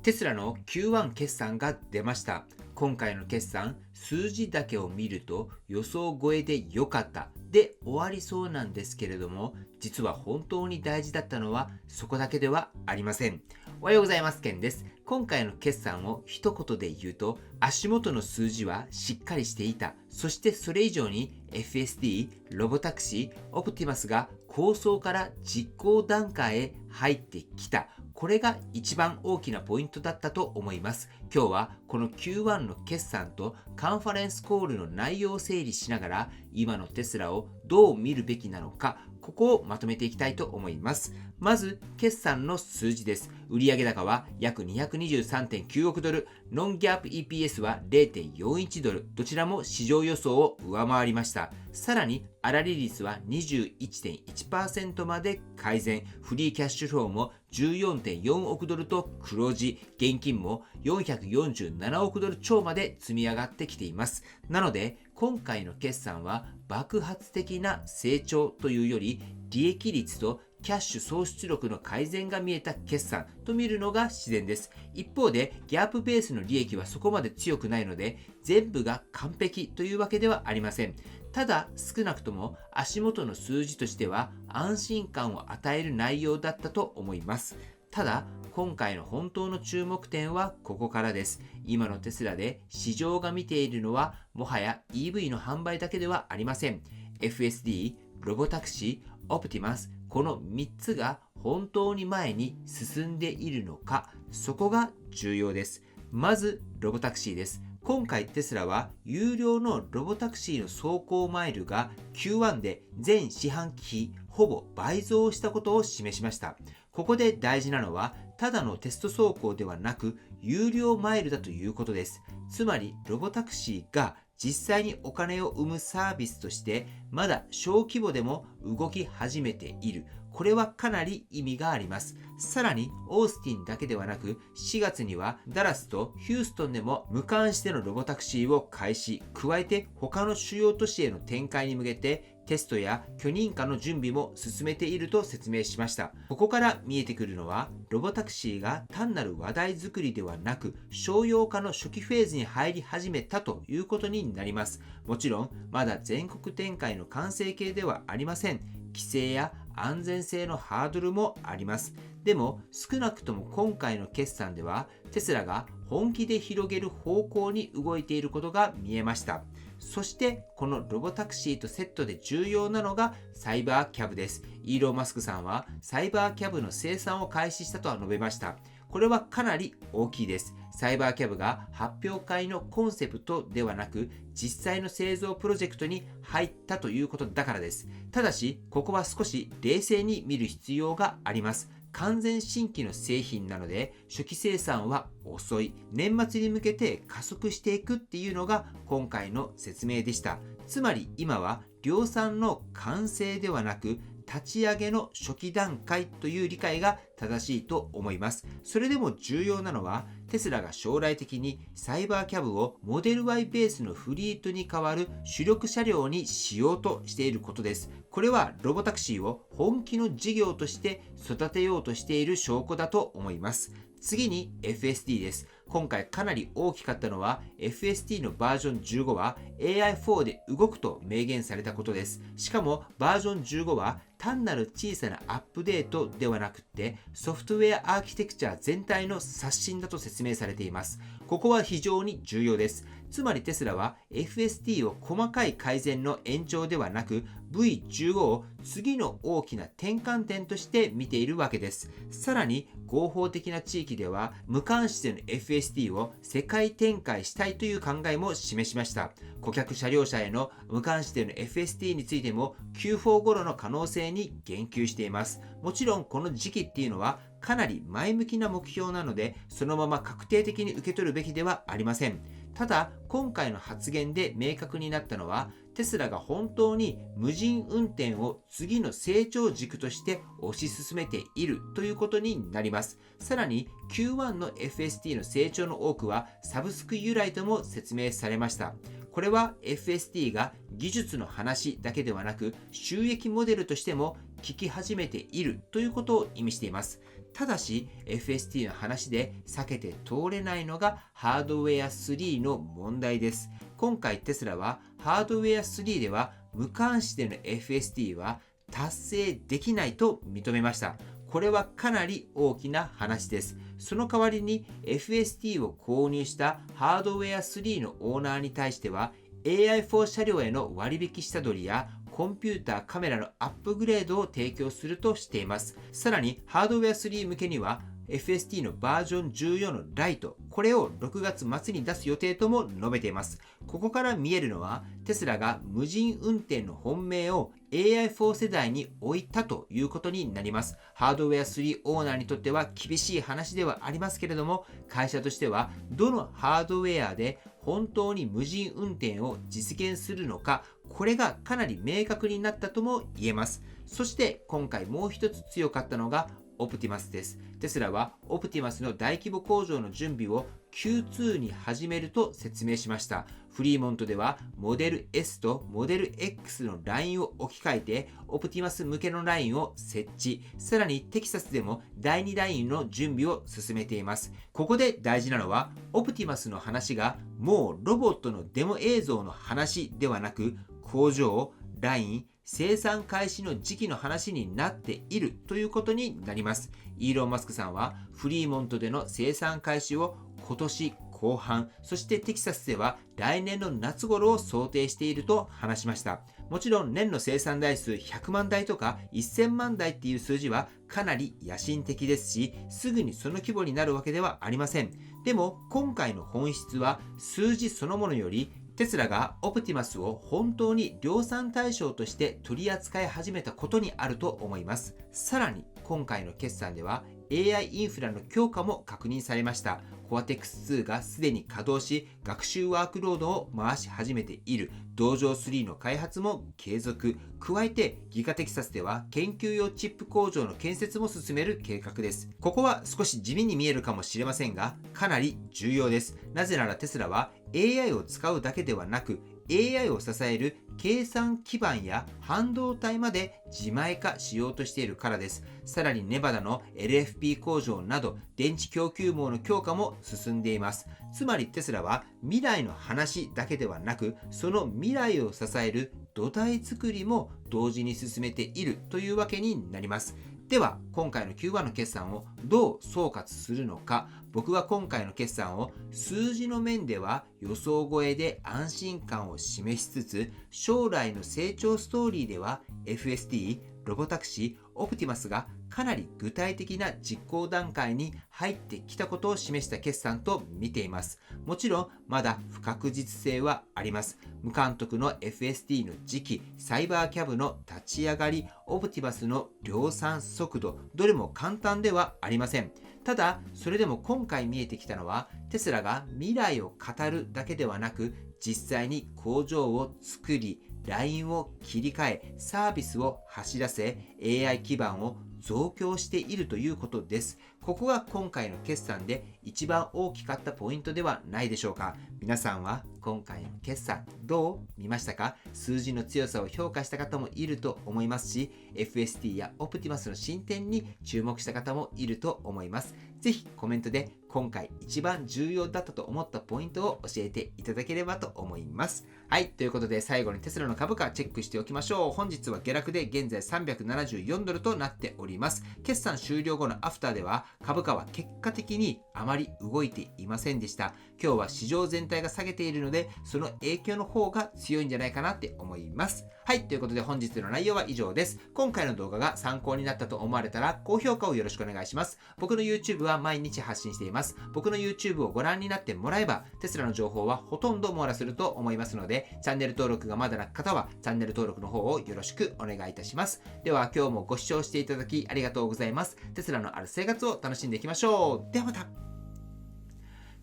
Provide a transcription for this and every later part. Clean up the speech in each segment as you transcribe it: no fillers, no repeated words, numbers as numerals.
テスラの Q1 決算が出ました。今回の決算、数字だけを見ると予想超えで良かったで終わりそうなんですけれども、実は本当に大事だったのはそこだけではありません。おはようございます。ケンです。今回の決算を一言で言うと、足元の数字はしっかりしていた。そしてそれ以上に FSD、ロボタクシー、オプティマスが構想から実行段階へ入ってきた。これが一番大きなポイントだったと思います。今日はこの Q1 の決算とカンファレンスコールの内容を整理しながら、今のテスラをどう見るべきなのか、ここをまとめていきたいと思います。まず、決算の数字です。売上高は約223.9億ドル、ノンギャップ EPS は 0.41 ドル、どちらも市場予想を上回りました。さらに、粗利率は 21.1% まで改善、フリーキャッシュフローも 14.4 億ドルと黒字、現金も447億ドル超まで積み上がってきています。なので、今回の決算は爆発的な成長というより、利益率とキャッシュ創出力の改善が見えた決算と見るのが自然です。一方で、ギャップベースの利益はそこまで強くないので、全部が完璧というわけではありません。ただ、少なくとも足元の数字としては安心感を与える内容だったと思います。ただ、今回の本当の注目点はここからです。今のテスラで市場が見ているのは、もはや EV の販売だけではありません。FSD、ロボタクシー、オプティマス、この3つが本当に前に進んでいるのか、そこが重要です。まず、ロボタクシーです。今回テスラは有料のロボタクシーの走行マイルが Q1 で全四半期比ほぼ倍増したことを示しました。ここで大事なのは、ただのテスト走行ではなく有料マイルだということです。つまりロボタクシーが実際にお金を生むサービスとしてまだ小規模でも動き始めている。これはかなり意味があります。さらにオースティンだけではなく、4月にはダラスとヒューストンでも無監視でのロボタクシーを開始、加えて他の主要都市への展開に向けてテストや許認可の準備も進めていると説明しました。ここから見えてくるのは、ロボタクシーが単なる話題作りではなく、商用化の初期フェーズに入り始めたということになります。もちろん、まだ全国展開の完成形ではありません。規制や安全性のハードルもあります。でも、少なくとも今回の決算では、テスラが本気で広げる方向に動いていることが見えました。そしてこのロボタクシーとセットで重要なのがサイバーキャブです。イーロン・マスクさんはサイバーキャブの生産を開始したとは述べました。これはかなり大きいです。サイバーキャブが発表会のコンセプトではなく実際の製造プロジェクトに入ったということだからです。ただし、ここは少し冷静に見る必要があります。完全新規の製品なので初期生産は遅い。年末に向けて加速していくっていうのが今回の説明でした。つまり今は量産の完成ではなく立ち上げの初期段階という理解が正しいと思います。それでも重要なのは、テスラが将来的にサイバーキャブをモデル Y ベースのフリートに代わる主力車両にしようとしていることです。これはロボタクシーを本気の事業として育てようとしている証拠だと思います。次に FSD です。今回かなり大きかったのは FSD のバージョン15は AI4 で動くと明言されたことです。しかもバージョン15は単なる小さなアップデートではなくてソフトウェアアーキテクチャ全体の刷新だと説明されています。ここは非常に重要です。つまりテスラは FSD を細かい改善の延長ではなく V15 を次の大きな転換点として見ているわけです。さらに合法的な地域では無監視での FSD を世界展開したいという考えも示しました。顧客車両車への無監視での FSD についても Q4 頃の可能性に言及しています。もちろんこの時期っていうのはかなり前向きな目標なのでそのまま確定的に受け取るべきではありません。ただ今回の発言で明確になったのはテスラが本当に無人運転を次の成長軸として推し進めているということになります。さらに Q1 の FSD の成長の多くはサブスク由来とも説明されました。これは FSD が技術の話だけではなく収益モデルとしても効き始めているということを意味しています。ただし FST の話で避けて通れないのがハードウェア3の問題です。今回テスラはハードウェア3では無監視での FST は達成できないと認めました。これはかなり大きな話です。その代わりに FST を購入したハードウェア3のオーナーに対しては AI4 車両への割引下取りやコンピューターカメラのアップグレードを提供するとしています。さらにハードウェア3向けには FST のバージョン14のライト、これを6月末に出す予定とも述べています。ここから見えるのはテスラが無人運転の本命を AI4 世代に置いたということになります。ハードウェア3オーナーにとっては厳しい話ではありますけれども、会社としてはどのハードウェアで本当に無人運転を実現するのか、これがかなり明確になったとも言えます。そして今回もう一つ強かったのがオプティマスです。テスラはオプティマスの大規模工場の準備を Q2 に始めると説明しました。フリーモントではモデル S とモデル X のラインを置き換えてオプティマス向けのラインを設置。さらにテキサスでも第2ラインの準備を進めています。ここで大事なのはオプティマスの話がもうロボットのデモ映像の話ではなく工場、ライン、生産開始の時期の話になっているということになります。イーロン・マスクさんはフリーモントでの生産開始を今年後半、そしてテキサスでは来年の夏頃を想定していると話しました。もちろん年の生産台数100万台とか1000万台っていう数字はかなり野心的ですし、すぐにその規模になるわけではありません。でも今回の本質は数字そのものよりテスラがオプティマスを本当に量産対象として取り扱い始めたことにあると思います。さらに今回の決算では AI インフラの強化も確認されました。コアテックス2がすでに稼働し、学習ワークロードを回し始めている。道場3の開発も継続。加えてギガテキサスでは研究用チップ工場の建設も進める計画です。ここは少し地味に見えるかもしれませんが、かなり重要です。なぜならテスラは AI を使うだけではなく、AI を支える計算基盤や半導体まで自前化しようとしているからです。さらにネバダの LFP 工場など電池供給網の強化も進んでいます。つまりテスラは未来の話だけではなく、その未来を支える土台作りも同時に進めているというわけになります。では今回の Q1 の決算をどう総括するのか。僕は今回の決算を数字の面では予想超えで安心感を示しつつ、将来の成長ストーリーでは FST、ロボタクシー、オプティマスがかなり具体的な実行段階に入ってきたことを示した決算と見ています。もちろんまだ不確実性はあります。無監督の FST の時期、サイバーキャブの立ち上がり、オプティマスの量産速度、どれも簡単ではありません。ただそれでも今回見えてきたのは、テスラが未来を語るだけではなく、実際に工場を作り、ラインを切り替え、サービスを走らせ、AI 基盤を増強しているということです。ここが今回の決算で一番大きかったポイントではないでしょうか。皆さんは今回の決算どう見ましたか？数字の強さを評価した方もいると思いますし、FST やオプティマスの進展に注目した方もいると思います。ぜひコメントで今回一番重要だったと思ったポイントを教えていただければと思います。はい、ということで最後にテスラの株価チェックしておきましょう。本日は下落で現在374ドルとなっております。決算終了後のアフターでは株価は結果的にあまり動いていませんでした。今日は市場全体が下げているので、その影響の方が強いんじゃないかなって思います。はい、ということで本日の内容は以上です。今回の動画が参考になったと思われたら高評価をよろしくお願いします。僕の YouTube は毎日発信しています。僕の YouTube をご覧になってもらえば、テスラの情報はほとんど網羅すると思いますので、チャンネル登録がまだな方はチャンネル登録の方をよろしくお願いいたします。では今日もご視聴していただきありがとうございます。テスラのある生活を楽しんでいきましょう。ではまた。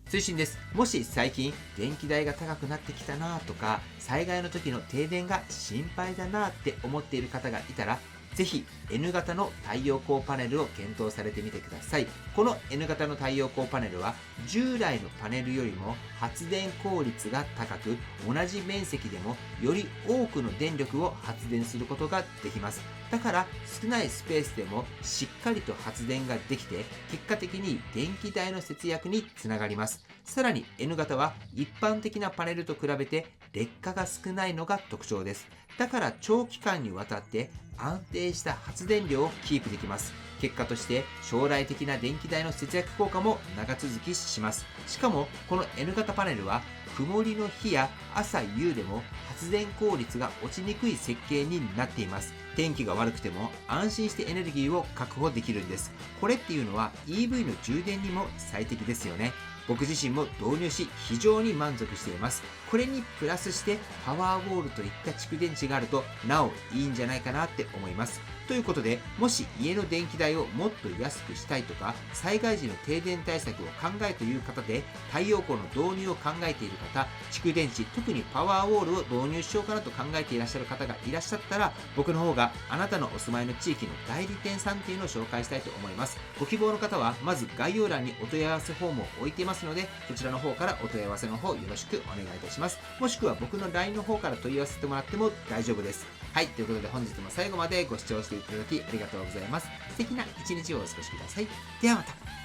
追伸です。もし最近電気代が高くなってきたなとか、災害の時の停電が心配だなって思っている方がいたら、ぜひ N 型の太陽光パネルを検討されてみてください。この N 型の太陽光パネルは従来のパネルよりも発電効率が高く、同じ面積でもより多くの電力を発電することができます。だから少ないスペースでもしっかりと発電ができて、結果的に電気代の節約につながります。さらに N 型は一般的なパネルと比べて劣化が少ないのが特徴です。だから長期間にわたって安定した発電量をキープできます。結果として将来的な電気代の節約効果も長続きします。しかもこの N 型パネルは曇りの日や朝夕でも発電効率が落ちにくい設計になっています。天気が悪くても安心してエネルギーを確保できるんです。これっていうのは EV の充電にも最適ですよね。僕自身も導入し非常に満足しています。これにプラスしてパワーウォールといった蓄電池があるとなおいいんじゃないかなって思います。ということで、もし家の電気代をもっと安くしたいとか、災害時の停電対策を考えという方で、太陽光の導入を考えている方、蓄電池、特にパワーウォールを導入しようかなと考えていらっしゃる方がいらっしゃったら、僕の方があなたのお住まいの地域の代理店さんっていうのを紹介したいと思います。ご希望の方は、まず概要欄にお問い合わせフォームを置いていますので、そちらの方からお問い合わせの方よろしくお願いいたします。もしくは僕の LINE の方から問い合わせてもらっても大丈夫です。はい、ということで本日も最後までご視聴していただきありがとうございます。素敵な一日をお過ごしください。ではまた。